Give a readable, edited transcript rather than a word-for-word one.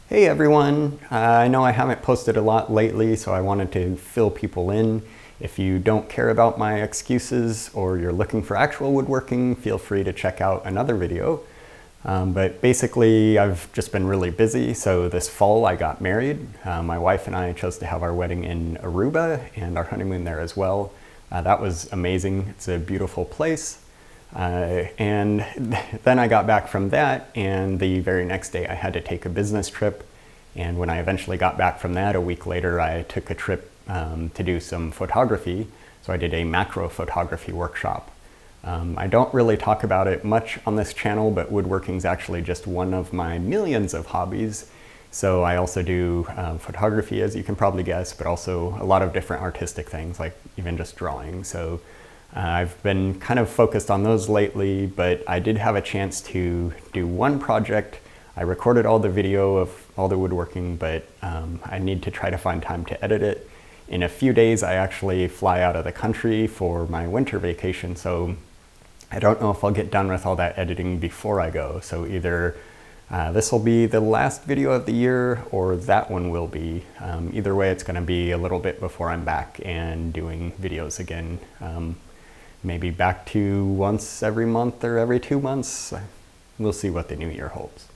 Hey everyone! I know I haven't posted a lot lately, so I wanted to fill people in. If you don't care about my excuses or you're looking for actual woodworking, feel free to check out another video. But basically, I've just been really busy, so this fall I got married. My wife and I chose to have our wedding in Aruba and our honeymoon there as well. That was amazing. It's a beautiful place. And then I got back from that, and the very next day I had to take a business trip. And when I eventually got back from that, a week later, I took a trip to do some photography. So I did a macro photography workshop. I don't really talk about it much on this channel, but woodworking is actually just one of my millions of hobbies. So I also do photography, as you can probably guess, but also a lot of different artistic things, like even just drawing. So I've been kind of focused on those lately, but I did have a chance to do one project. I recorded all the video of all the woodworking, but I need to try to find time to edit it. In a few days, I actually fly out of the country for my winter vacation, so I don't know if I'll get done with all that editing before I go. So either this will be the last video of the year, or that one will be. Either way, it's going to be a little bit before I'm back and doing videos again. Maybe back to once every month or every 2 months. We'll see what the new year holds.